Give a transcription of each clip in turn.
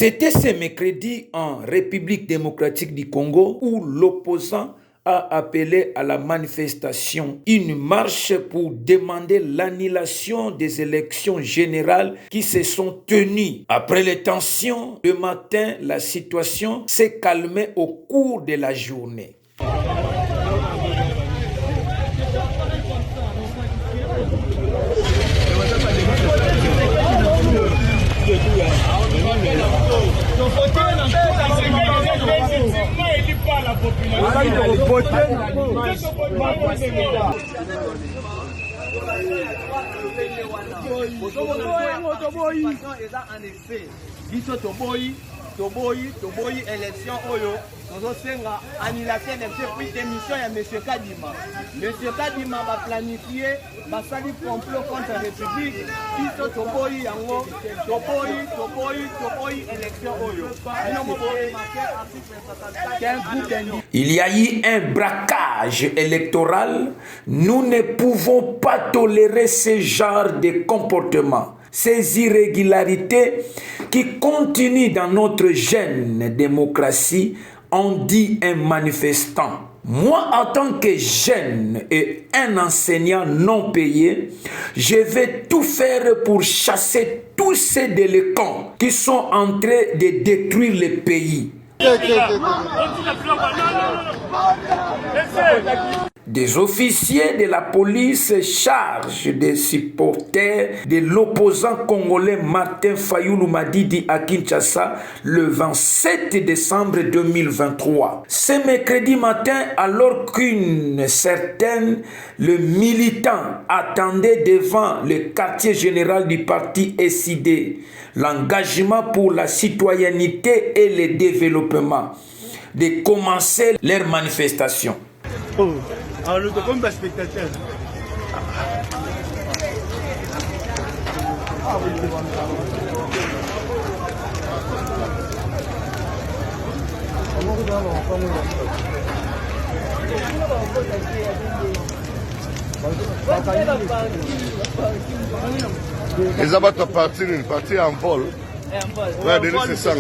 C'était ce mercredi en République démocratique du Congo où l'opposant a appelé à la manifestation, une marche pour demander l'annulation des élections générales qui se sont tenues. Après les tensions, le matin, la situation s'est calmée au cours de la journée. Toboyi élection oyo tozosenga annulation puis démission ya monsieur Kadima. Monsieur Kadima va planifier basali complot contre la République. Biso toboyi yango toboyi élection oyo. Il y a eu un braquage électoral. Nous ne pouvons pas tolérer ce genre de comportement. Ces irrégularités qui continuent dans notre jeune démocratie, ont dit un manifestant. Moi, en tant que jeune et un enseignant non payé, je vais tout faire pour chasser tous ces délinquants qui sont en train de détruire le pays. Des officiers de la police chargent des supporters de l'opposant congolais Martin Fayulu Madidi à Kinshasa le 27 décembre 2023. Ce mercredi matin, alors qu'une certaine, le militant attendait devant le quartier général du parti SID, l'engagement pour la citoyenneté et le développement, de commencer leur manifestation. Alors, nous sommes des spectateurs. Les abattus partir en vol. Ouais, de laisser ça.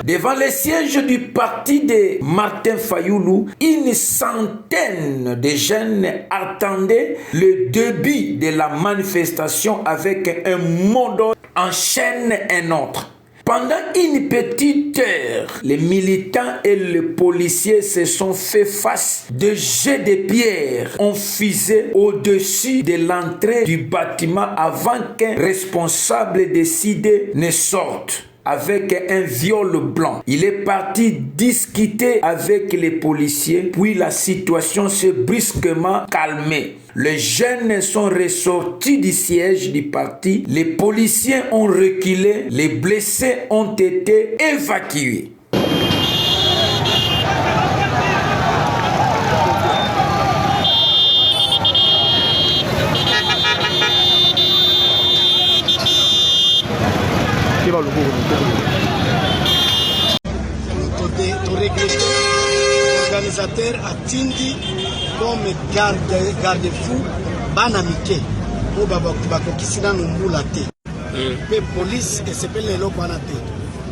Devant les sièges du parti de Martin Fayulu, une centaine de jeunes attendaient le début de la manifestation avec un mot d'ordre en chaîne un autre. Pendant une petite heure, les militants et les policiers se sont fait face. De jets de pierres ont fusé au-dessus de l'entrée du bâtiment avant qu'un responsable décidé ne sorte avec un viol blanc. Il est parti discuter avec les policiers, puis la situation s'est brusquement calmée. Les jeunes sont ressortis du siège du parti, les policiers ont reculé, les blessés ont été évacués. L'organisateur a tindi comme garde-fou banamike pour bakokisina numbula te. Mais police et c'est pas les locaux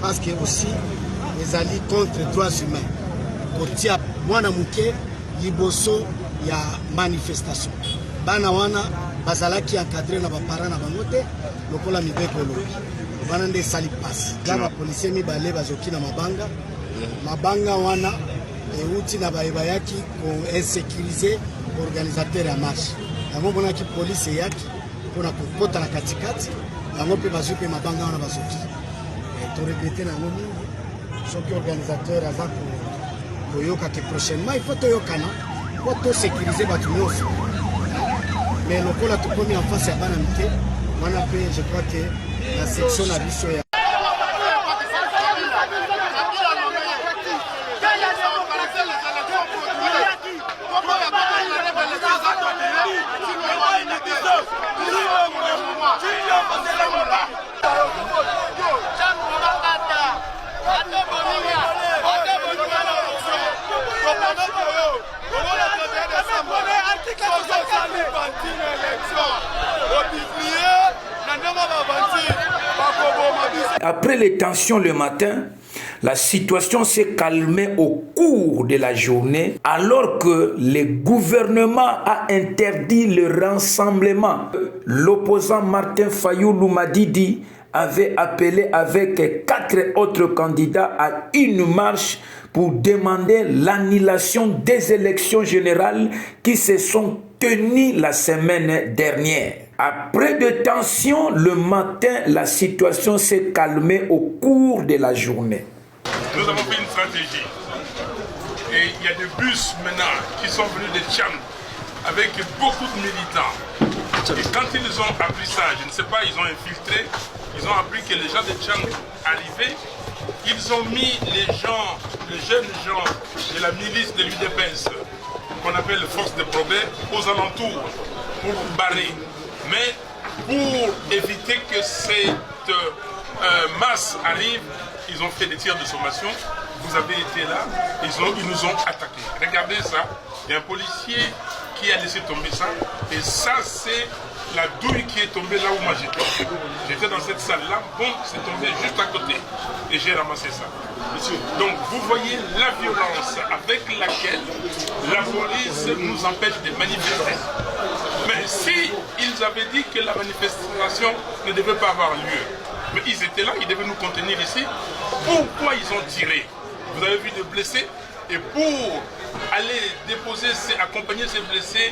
parce que aussi les alliés contre droits humains. Kotia mwana muke liboso ya manifestation. Bana wana bazalaki encadré na ba parents na bangote lokola mibeko lobi. Bana nde sali passe. Jama policier mibale bazoki na mabanga wana euti na bayebayaki ko insécuriser organisateur ya marche. Yango bonaki police yaki pona kokota na katikati yango pe bazupe mabanga wana bazoki. To regretter na ngoni soki organisateur aza koyoka ke prochainement il faut toyokana pour to sécuriser batu nyonso. Mais lokola tokomi en face ya bana mike wana pe je crois que la section na biso ya Comment Après les tensions le matin, la situation s'est calmée au cours de la journée alors que le gouvernement a interdit le rassemblement. L'opposant Martin Fayoulou Madidi avait appelé avec 4 autres candidats à une marche pour demander l'annulation des élections générales qui se sont tenues la semaine dernière. Après de tensions, le matin, la situation s'est calmée au cours de la journée. Nous avons fait une stratégie. Et il y a des bus maintenant qui sont venus de Tchad avec beaucoup de militants. Et quand ils ont appris ça, je ne sais pas, ils ont infiltré, ils ont appris que les gens de Tchad arrivaient. Ils ont mis les jeunes gens de la milice de l'UDPS, qu'on appelle Force de Progrès, aux alentours pour barrer. Mais pour éviter que cette masse arrive, ils ont fait des tirs de sommation. Vous avez été là, ils nous ont attaqués. Regardez ça, il y a un policier qui a laissé tomber ça. Et ça, c'est la douille qui est tombée là où moi j'étais. J'étais dans cette salle-là, bon, c'est tombé juste à côté. Et j'ai ramassé ça. Donc, vous voyez la violence avec laquelle la police nous empêche de manifester. Mais si ils avaient dit que la manifestation ne devait pas avoir lieu, mais ils étaient là, ils devaient nous contenir ici, pourquoi ils ont tiré? Vous avez vu des blessés, et pour aller déposer, accompagner ces blessés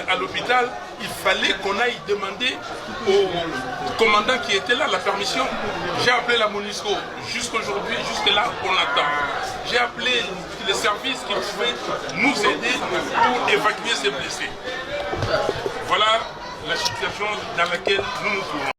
à l'hôpital, il fallait qu'on aille demander au commandant qui était là la permission. J'ai appelé la MONUSCO, jusqu'aujourd'hui, jusque là, on attend. J'ai appelé les services qui pouvaient nous aider pour évacuer ces blessés. Voilà la situation dans laquelle nous nous trouvons.